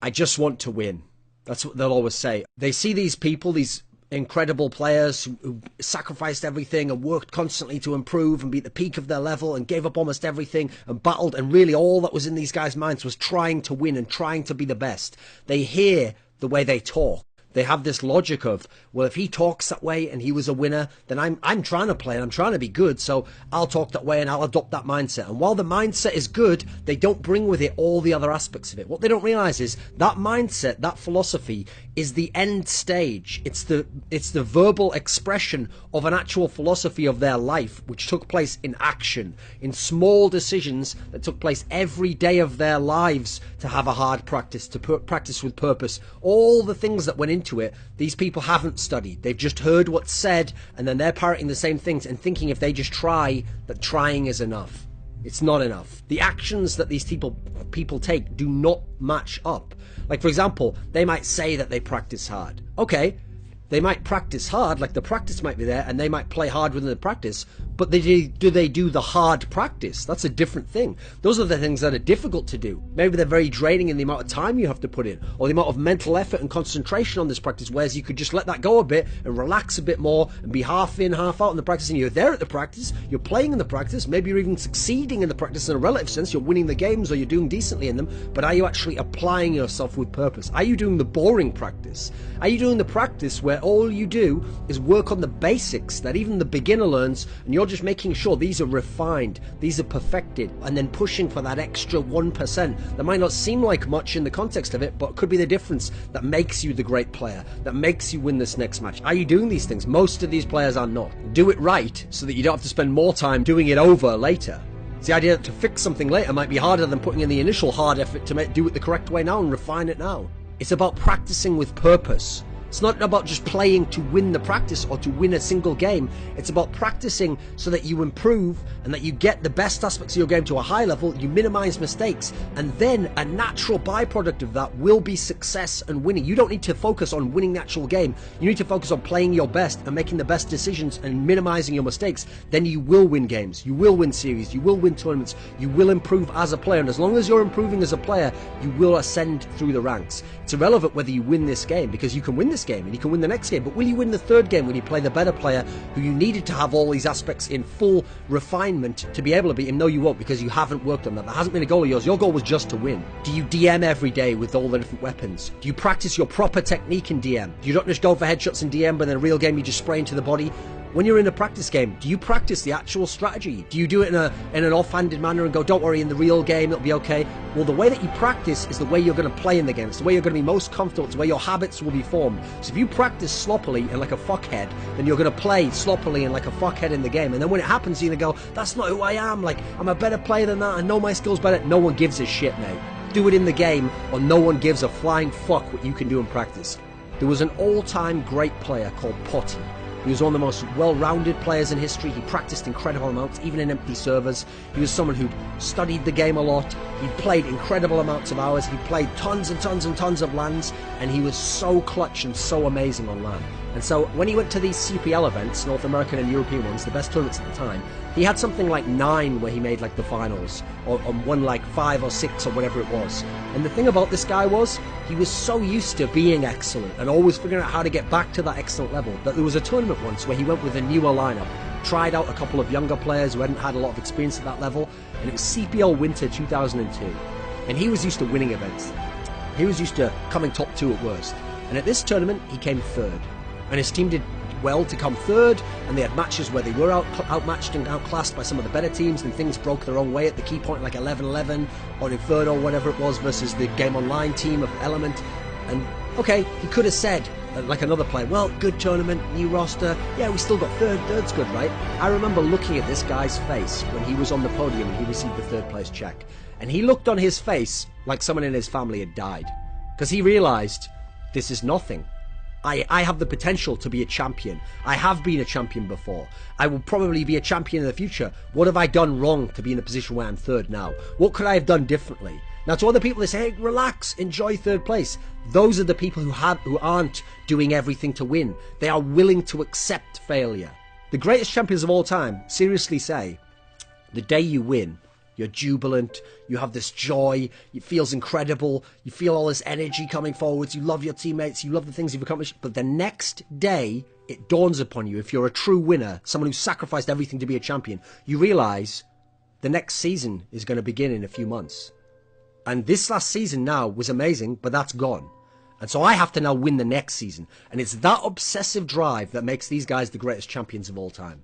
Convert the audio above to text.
I just want to win. That's what they'll always say. They see these people, these incredible players who sacrificed everything and worked constantly to improve and be at the peak of their level and gave up almost everything and battled, and really all that was in these guys' minds was trying to win and trying to be the best. They hear the way they talk. They have this logic of, well, if he talks that way and he was a winner, then I'm trying to play and I'm trying to be good, so I'll talk that way and I'll adopt that mindset. And while the mindset is good, they don't bring with it all the other aspects of it. What they don't realize is that mindset, that philosophy, is the end stage. It's the verbal expression of an actual philosophy of their life, which took place in action, in small decisions that took place every day of their lives, to have a hard practice, to practice with purpose. All the things that went into it, these people haven't studied. They've just heard what's said, and then they're parroting the same things and thinking if they just try, that trying is enough. It's not enough. The actions that these people take do not match up. Like, for example, they might say that they practice hard. Okay, they might practice hard, like the practice might be there, and they might play hard within the practice, but do they do the hard practice? That's a different thing. Those are the things that are difficult to do. Maybe they're very draining in the amount of time you have to put in, or the amount of mental effort and concentration on this practice, whereas you could just let that go a bit and relax a bit more and be half in, half out in the practice, and you're there at the practice, you're playing in the practice, maybe you're even succeeding in the practice in a relative sense, you're winning the games or you're doing decently in them, but are you actually applying yourself with purpose? Are you doing the boring practice? Are you doing the practice where all you do is work on the basics that even the beginner learns, and you're just making sure these are refined, these are perfected, and then pushing for that extra 1% that might not seem like much in the context of it, but could be the difference that makes you the great player, that makes you win this next match? Are you doing these things? Most of these players are not. Do it right so that you don't have to spend more time doing it over later. It's the idea that to fix something later might be harder than putting in the initial hard effort to do it the correct way now and refine it now. It's about practicing with purpose. It's not about just playing to win the practice or to win a single game. It's about practicing so that you improve and that you get the best aspects of your game to a high level, you minimize mistakes, and then a natural byproduct of that will be success and winning. You don't need to focus on winning the actual game. You need to focus on playing your best and making the best decisions and minimizing your mistakes. Then you will win games, you will win series, you will win tournaments, you will improve as a player, and as long as you're improving as a player, you will ascend through the ranks. It's irrelevant whether you win this game, because you can win this game and you can win the next game, but will you win the third game when you play the better player who you needed to have all these aspects in full refinement to be able to beat him? No, you won't, because you haven't worked on that. That hasn't been a goal of yours. Your goal was just to win. Do you DM every day with all the different weapons? Do you practice your proper technique in DM? Do you not just go for headshots in DM, but in a real game you just spray into the body? When you're in a practice game, do you practice the actual strategy? Do you do it in an offhanded manner and go, don't worry, in the real game it'll be okay? Well, the way that you practice is the way you're going to play in the game. It's the way you're going to be most comfortable. It's the way your habits will be formed. So if you practice sloppily and like a fuckhead, then you're going to play sloppily and like a fuckhead in the game. And then when it happens, you're going to go, that's not who I am. Like, I'm a better player than that. I know my skills better. No one gives a shit, mate. Do it in the game, or no one gives a flying fuck what you can do in practice. There was an all-time great player called Potty. He was one of the most well-rounded players in history. He practiced incredible amounts, even in empty servers. He was someone who'd studied the game a lot. He'd played incredible amounts of hours. He played tons and tons and tons of LANs, and he was so clutch and so amazing on LAN. And so when he went to these CPL events, North American and European ones, the best tournaments at the time, he had something like 9 where he made like the finals, or won like 5 or 6 or whatever it was. And the thing about this guy was, he was so used to being excellent and always figuring out how to get back to that excellent level, that there was a tournament once where he went with a newer lineup, tried out a couple of younger players who hadn't had a lot of experience at that level, and it was CPL Winter 2002. And he was used to winning events. He was used to coming top 2 at worst. And at this tournament, he came 3rd. And his team did well to come 3rd, and they had matches where they were outmatched and outclassed by some of the better teams, and things broke their own way at the key point, like 11-11 or Inferno or whatever it was, versus the Game Online team of Element. And okay, he could have said, like another player, well, good tournament, new roster, yeah, we still got 3rd, 3rd's good, right? I remember looking at this guy's face when he was on the podium and he received the 3rd place check, and he looked on his face like someone in his family had died, because he realised, this is nothing. I have the potential to be a champion. I have been a champion before. I will probably be a champion in the future. What have I done wrong to be in a position where I'm 3rd now? What could I have done differently? Now, to other people, they say, hey, relax, enjoy 3rd place. Those are the people who aren't doing everything to win. They are willing to accept failure. The greatest champions of all time seriously say, the day you win You're jubilant. You have this joy. It feels incredible. You feel all this energy coming forwards. You love your teammates. You love the things you've accomplished. But the next day, it dawns upon you, if you're a true winner, someone who sacrificed everything to be a champion, you realise the next season is going to begin in a few months. And this last season now was amazing, but that's gone. And so I have to now win the next season. And it's that obsessive drive that makes these guys the greatest champions of all time.